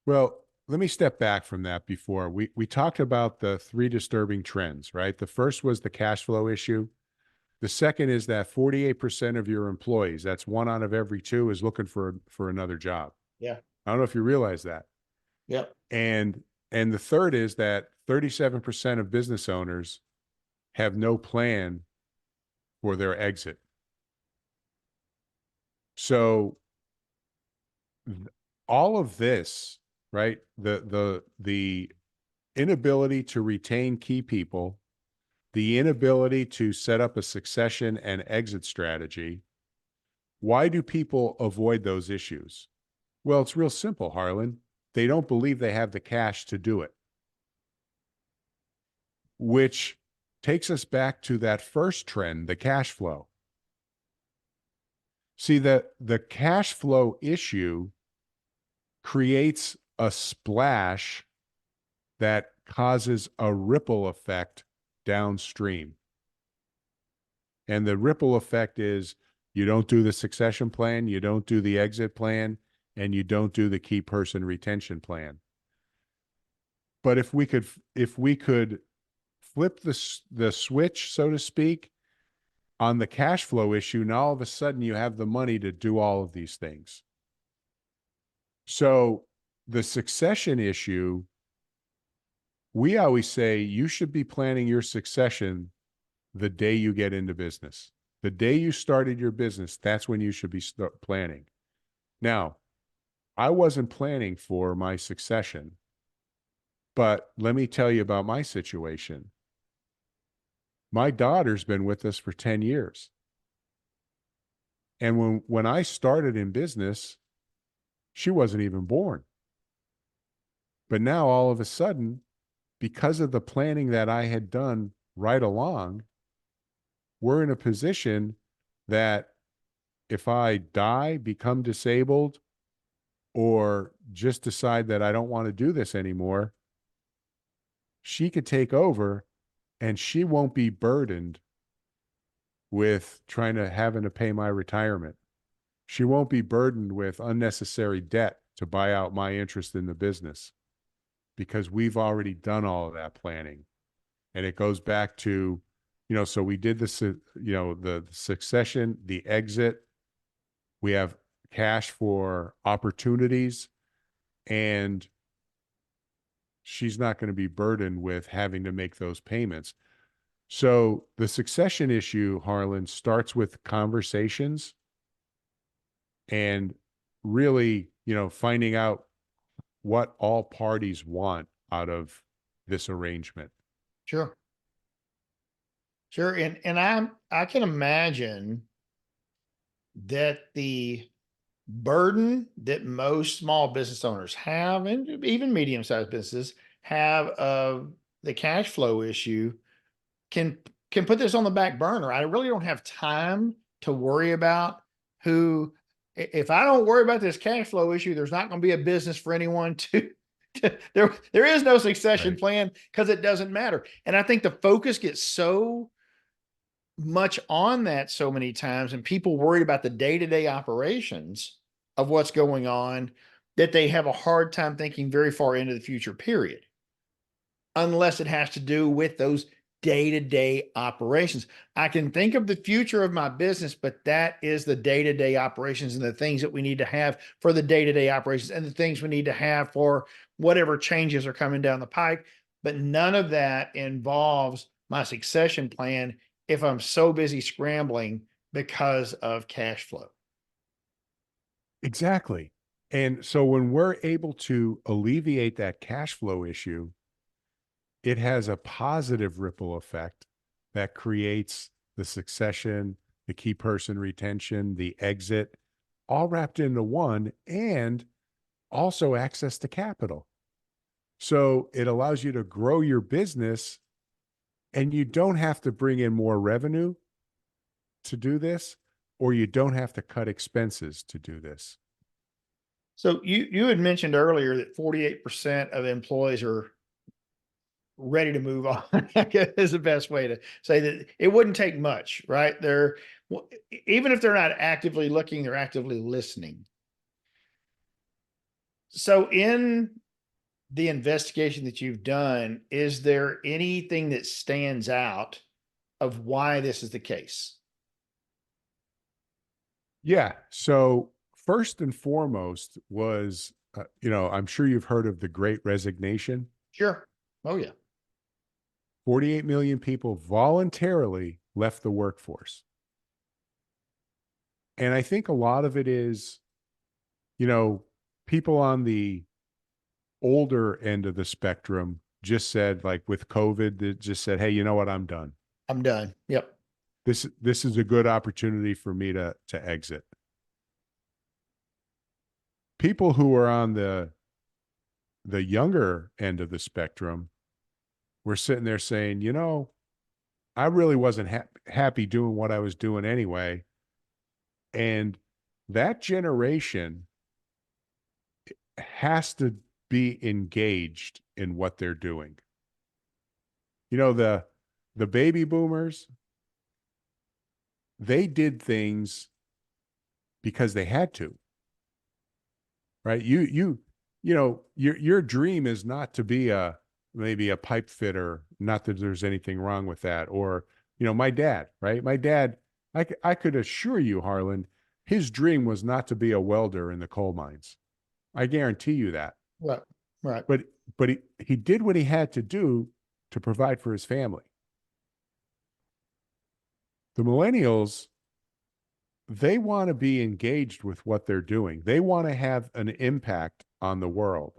well, let me step back from that before. We talked about the three disturbing trends, right? The first was the cash flow issue. The second is that 48% of your employees, that's one out of every two, is looking for another job. Yeah. I don't know if you realize that. Yep. And the third is that 37% of business owners have no plan for their exit. So all of this, right? The inability to retain key people, the inability to set up a succession and exit strategy. Why do people avoid those issues? Well, it's real simple, Harlan. They don't believe they have the cash to do it, which takes us back to that first trend, the cash flow. See, the cash flow issue creates a splash that causes a ripple effect downstream. And the ripple effect is you don't do the succession plan, you don't do the exit plan, and you don't do the key person retention plan. But if we could flip the switch, so to speak, on the cash flow issue, now all of a sudden you have the money to do all of these things. So the succession issue, we always say you should be planning your succession the day you get into business. The day you started your business, that's when you should be planning. Now, I wasn't planning for my succession, but let me tell you about my situation. My daughter's been with us for 10 years. And when I started in business, she wasn't even born. But now all of a sudden, because of the planning that I had done right along, we're in a position that if I die, become disabled, or just decide that I don't want to do this anymore, she could take over and she won't be burdened with having to pay my retirement. She won't be burdened with unnecessary debt to buy out my interest in the business because we've already done all of that planning. And it goes back to, so we did this, the succession, the exit. We have cash for opportunities, and she's not going to be burdened with having to make those payments. So the succession issue, Harlan, starts with conversations and really, finding out what all parties want out of this arrangement. Sure. Sure. And I can imagine that the burden that most small business owners have, and even medium-sized businesses have, of the cash flow issue can put this on the back burner. I really don't have time to worry about if I don't worry about this cash flow issue, there's not going to be a business for anyone there is no succession Right. plan because it doesn't matter. And I think the focus gets so much on that so many times, and people worried about the day-to-day operations of what's going on, that they have a hard time thinking very far into the future, period. Unless it has to do with those day-to-day operations. I can think of the future of my business, but that is the day-to-day operations and the things that we need to have for the day-to-day operations and the things we need to have for whatever changes are coming down the pike. But none of that involves my succession plan if I'm so busy scrambling because of cash flow. Exactly. And so when we're able to alleviate that cash flow issue, it has a positive ripple effect that creates the succession, the key person retention, the exit, all wrapped into one, and also access to capital. So it allows you to grow your business, and you don't have to bring in more revenue to do this, or you don't have to cut expenses to do this. So you had mentioned earlier that 48% of employees are ready to move on, I guess is the best way to say that. It wouldn't take much, right? Even if they're not actively looking, they're actively listening. So in the investigation that you've done, is there anything that stands out of why this is the case? Yeah. So first and foremost was, I'm sure you've heard of the Great Resignation. Sure. Oh yeah. 48 million people voluntarily left the workforce. And I think a lot of it is, you know, people on the older end of the spectrum just said, like with COVID, they just said, hey, you know what? I'm done. I'm done. Yep. This is a good opportunity for me to exit. People who are on the younger end of the spectrum were sitting there saying, I really wasn't happy doing what I was doing anyway. And that generation has to be engaged in what they're doing. The baby boomers, they did things because they had to, right? Your dream is not to be maybe a pipe fitter, not that there's anything wrong with that. Or, my dad, right? My dad, I could assure you, Harlan, his dream was not to be a welder in the coal mines. I guarantee you that. Right. Right. But he did what he had to do to provide for his family. The millennials, they want to be engaged with what they're doing. They want to have an impact on the world.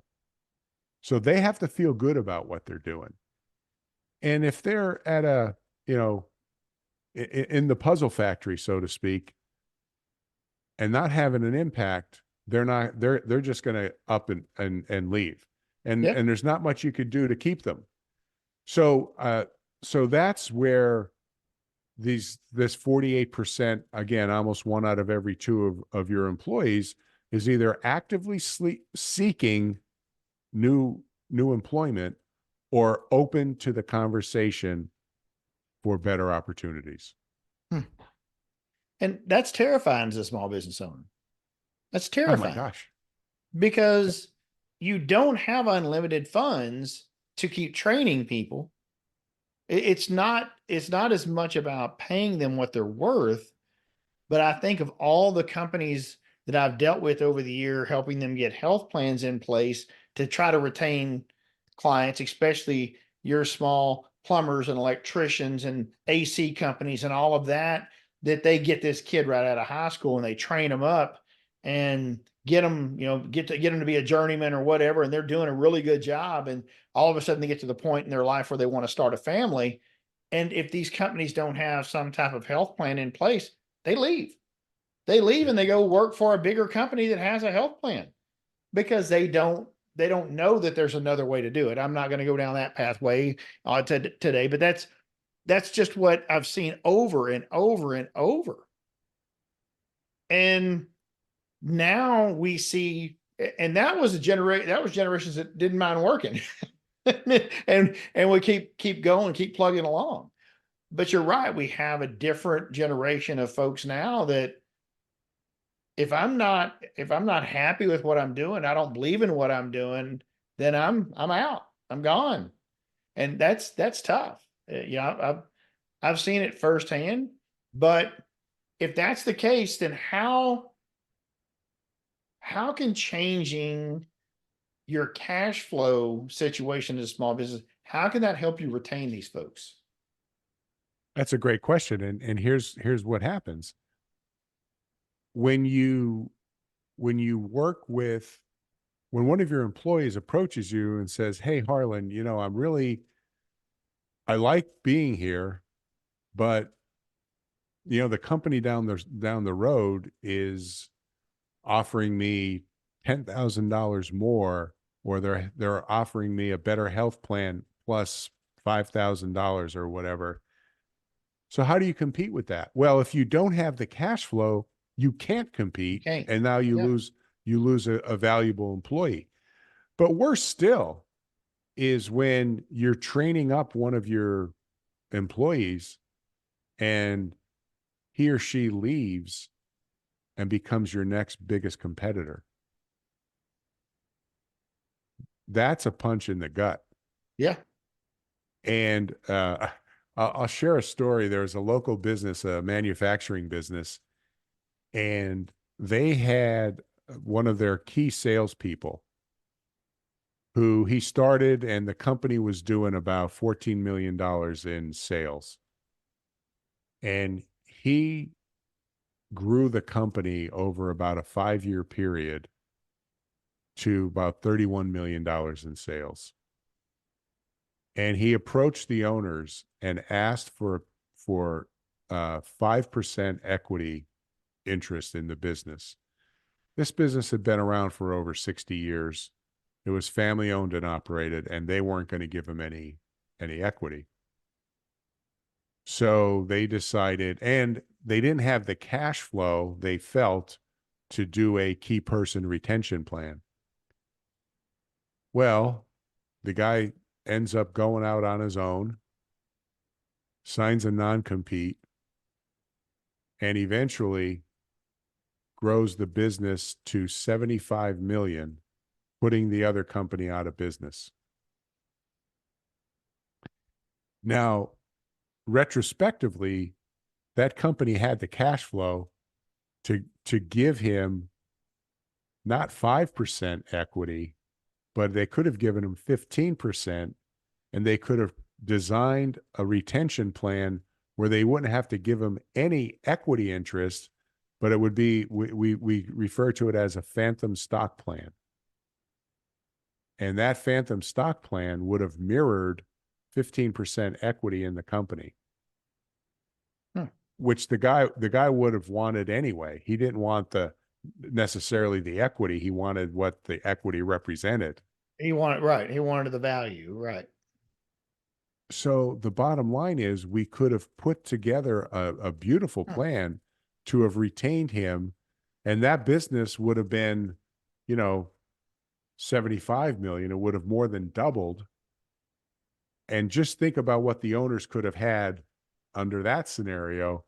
So they have to feel good about what they're doing. And if they're at in the puzzle factory, so to speak, and not having an impact, they're just going to up and leave. And Yeah. and there's not much you could do to keep them. So that's where this 48%, again, almost one out of every two of your employees is either actively seeking new employment or open to the conversation for better opportunities. Hmm. And that's terrifying as a small business owner. That's Oh my terrifying gosh. because you don't have unlimited funds to keep training people. It's not as much about paying them what they're worth, but I think of all the companies that I've dealt with over the year, helping them get health plans in place to try to retain clients, especially your small plumbers and electricians and AC companies and all of that, that they get this kid right out of high school and they train them up and get them, get them to be a journeyman or whatever. And they're doing a really good job. And all of a sudden they get to the point in their life where they want to start a family. And if these companies don't have some type of health plan in place, they leave. They leave and they go work for a bigger company that has a health plan because they don't know that there's another way to do it. I'm not going to go down that pathway today, but that's just what I've seen over and over and over. And now we see, and that was generations that didn't mind working, and we keep going, keep plugging along. But you're right, we have a different generation of folks now that if I'm not happy with what I'm doing, I don't believe in what I'm doing, then I'm out. I'm gone. And that's tough. I've seen it firsthand, but if that's the case, then how can changing your cash flow situation as a small business, how can that help you retain these folks? That's a great question. And here's what happens. When you work with, when one of your employees approaches you and says, hey, Harlan, I like being here, but the company down the road is offering me $10,000 more, or they're offering me a better health plan plus $5,000 or whatever. So how do you compete with that? Well, if you don't have the cash flow, you can't compete, Okay. and now you Yeah. lose a valuable employee. But worse still, is when you're training up one of your employees and he or she leaves and becomes your next biggest competitor. That's a punch in the gut. Yeah. And I'll share a story. There was a local business, a manufacturing business, and they had one of their key salespeople who he started, and the company was doing about $14 million in sales. And he grew the company over about a 5-year period to about $31 million in sales. And he approached the owners and asked for 5% equity interest in the business. This business had been around for over 60 years. It was family owned and operated, and they weren't going to give him any equity. So they decided, and they didn't have the cash flow they felt to do a key person retention plan. Well, the guy ends up going out on his own, signs a non-compete, and eventually grows the business to 75 million, putting the other company out of business. Now, retrospectively, that company had the cash flow to give him not 5% equity, but they could have given him 15%, and they could have designed a retention plan where they wouldn't have to give him any equity interest, but it would be, we refer to it as a phantom stock plan. And that phantom stock plan would have mirrored 15% equity in the company, which the guy would have wanted anyway. He didn't want necessarily the equity. He wanted what the equity represented. He wanted the value. Right. So the bottom line is we could have put together a beautiful plan to have retained him, and that business would have been, 75 million. It would have more than doubled. And just think about what the owners could have had under that scenario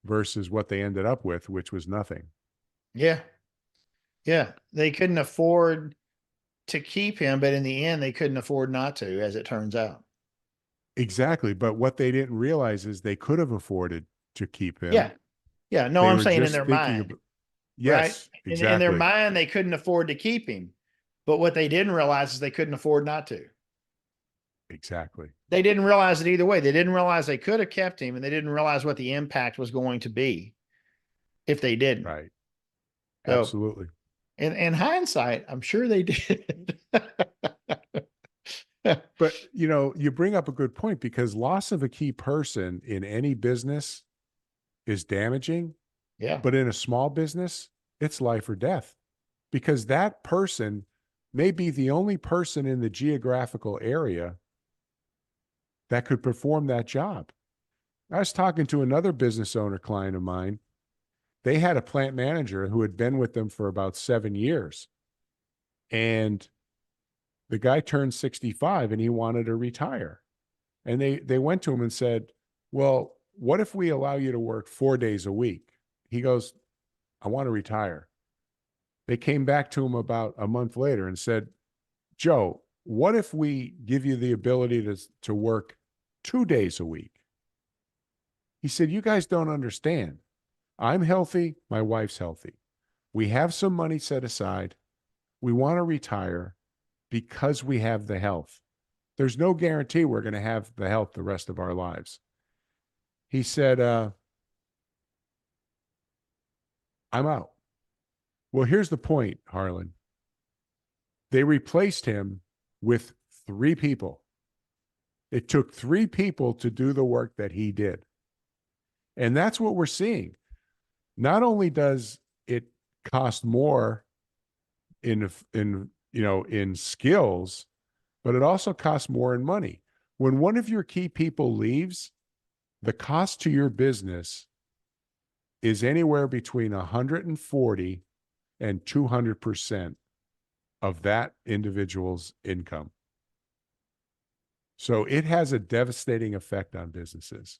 versus what they ended up with, which was nothing. Yeah. Yeah. They couldn't afford to keep him, but in the end, they couldn't afford not to, as it turns out. Exactly. But what they didn't realize is they could have afforded to keep him. Yeah. Yeah. No, They I'm were saying in just their thinking mind, about, right? yes, In their exactly. mind, they couldn't afford to keep him. But what they didn't realize is they couldn't afford not to. Exactly. They didn't realize it either way. They didn't realize they could have kept him, and they didn't realize what the impact was going to be if they didn't. Right. So, Absolutely. in hindsight, I'm sure they did. But, you bring up a good point, because loss of a key person in any business is damaging, Yeah. but in a small business, it's life or death, because that person may be the only person in the geographical area that could perform that job. I was talking to another business owner client of mine. They had a plant manager who had been with them for about 7 years. And the guy turned 65 and he wanted to retire. And they went to him and said, well, what if we allow you to work 4 days a week? He goes, I want to retire. They came back to him about a month later and said, Joe, what if we give you the ability to work 2 days a week? He said, you guys don't understand. I'm healthy. My wife's healthy. We have some money set aside. We want to retire because we have the health. There's no guarantee we're going to have the health the rest of our lives. He said, I'm out. Well, here's the point, Harlan. They replaced him with 3 people. It took 3 people to do the work that he did. And that's what we're seeing. Not only does it cost more in skills, but it also costs more in money. When one of your key people leaves, the cost to your business is anywhere between 140 and 200% of that individual's income. So it has a devastating effect on businesses.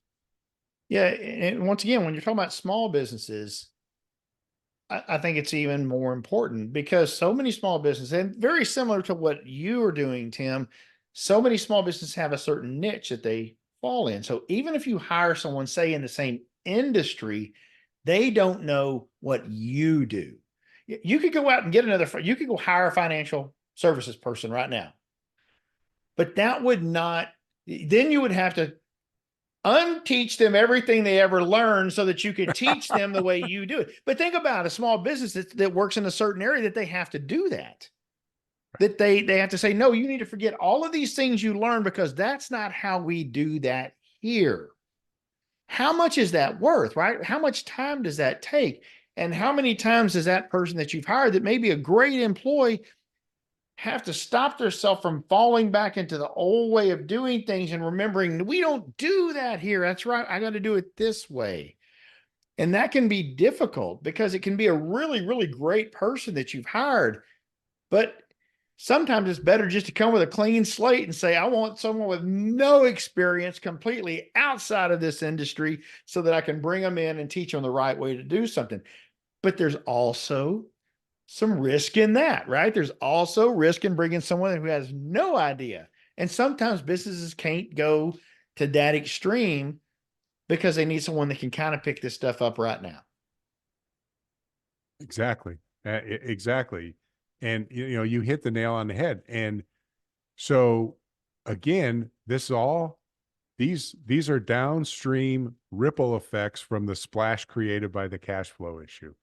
Yeah. And once again, when you're talking about small businesses, I think it's even more important because so many small businesses, and very similar to what you are doing, Tim, so many small businesses have a certain niche that they fall in. So even if you hire someone, say in the same industry, they don't know what you do. You could go out and get you could go hire a financial services person right now, but that would not, then you would have to unteach them everything they ever learned so that you could teach them the way you do it. But think about a small business that works in a certain area that they have to do that. That they have to say, no, you need to forget all of these things you learned because that's not how we do that here. How much is that worth, right? How much time does that take? And how many times does that person that you've hired that may be a great employee have to stop themselves from falling back into the old way of doing things and remembering we don't do that here. That's right. I got to do it this way. And that can be difficult because it can be a really, really great person that you've hired. But sometimes it's better just to come with a clean slate and say, I want someone with no experience completely outside of this industry so that I can bring them in and teach them the right way to do something. But there's also some risk in that, right? There's also risk in bringing someone who has no idea. And sometimes businesses can't go to that extreme because they need someone that can kind of pick this stuff up right now. Exactly. Exactly. And you hit the nail on the head. And so again, these are downstream ripple effects from the splash created by the cash flow issue.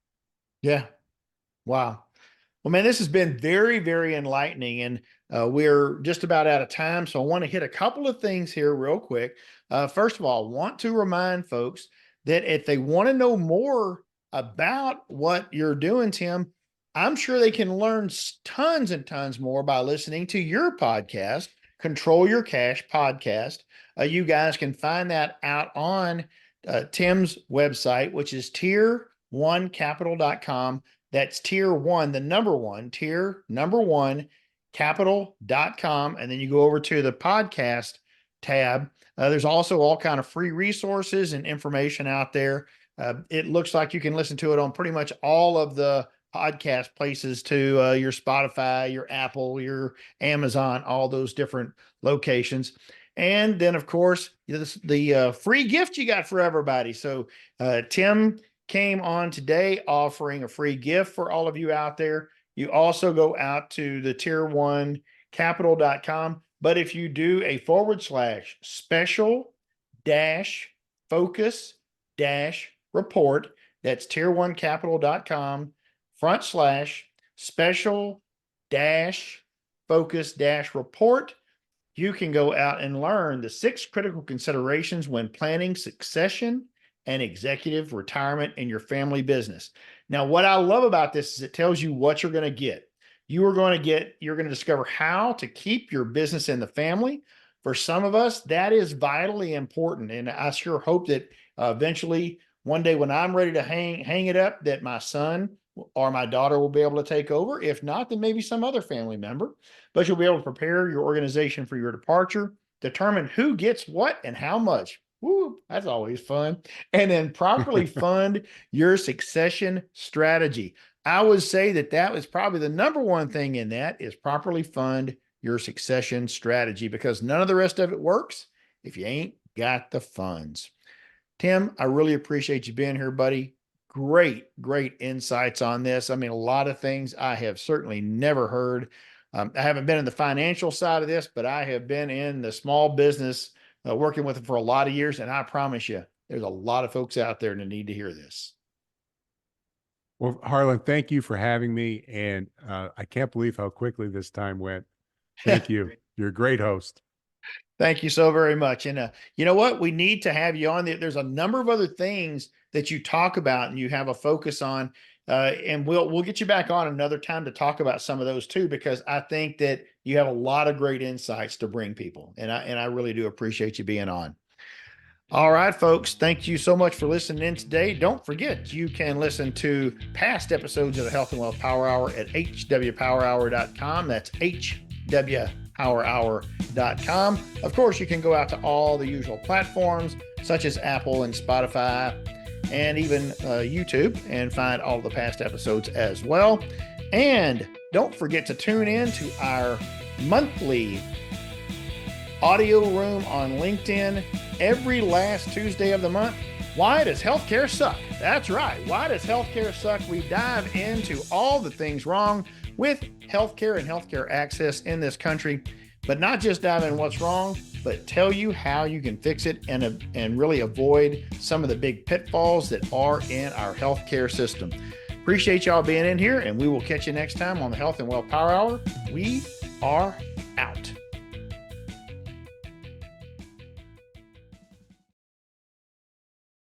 Yeah. Wow. Well, man, this has been very, very enlightening, and we're just about out of time. So I want to hit a couple of things here real quick. First of all, I want to remind folks that if they want to know more about what you're doing, Tim, I'm sure they can learn tons and tons more by listening to your podcast, Control Your Cash podcast. You guys can find that out on Tim's website, which is tier1capital.com. That's tier one, the number one, tier number one, capital.com. And then you go over to the podcast tab. There's also all kind of free resources and information out there. It looks like you can listen to it on pretty much all of the podcast places to your Spotify, your Apple, your Amazon, all those different locations. And then, of course, the free gift you got for everybody. So Tim came on today offering a free gift for all of you out there. You also go out to the tier1capital.com. But if you do a / special dash focus dash report, that's tier1capital.com / special dash focus dash report, you can go out and learn the 6 critical considerations when planning succession and executive retirement in your family business. Now, what I love about this is it tells you what you're going to get. You're going to discover how to keep your business in the family. For some of us, that is vitally important. And I sure hope that eventually one day when I'm ready to hang it up, that my son or my daughter will be able to take over. If not, then maybe some other family member. But you'll be able to prepare your organization for your departure, determine who gets what and how much. Woo, that's always fun. And then properly fund your succession strategy. I would say that was probably the number one thing in that is properly fund your succession strategy, because none of the rest of it works if you ain't got the funds. Tim, I really appreciate you being here, buddy. Great, great insights on this. I mean, a lot of things I have certainly never heard. I haven't been in the financial side of this, but I have been in the small business working with them for a lot of years. And I promise you, there's a lot of folks out there that need to hear this. Well, Harlan, thank you for having me. And I can't believe how quickly this time went. Thank you. You're a great host. Thank you so very much. And you know what? We need to have you on. There's a number of other things that you talk about and you have a focus on. And we'll get you back on another time to talk about some of those too, because I think that you have a lot of great insights to bring people. And I really do appreciate you being on. All right, folks. Thank you so much for listening in today. Don't forget, you can listen to past episodes of the Health and Wealth Power Hour at hwpowerhour.com. That's healthandwellpowerhour.com. Of course, you can go out to all the usual platforms such as Apple and Spotify and even YouTube and find all the past episodes as well. And don't forget to tune in to our monthly audio room on LinkedIn every last Tuesday of the month. Why does healthcare suck? That's right. Why does healthcare suck? We dive into all the things wrong with healthcare and healthcare access in this country, but not just dive in what's wrong, but tell you how you can fix it and really avoid some of the big pitfalls that are in our healthcare system. Appreciate y'all being in here, and we will catch you next time on the Health and Well Power Hour. We are out.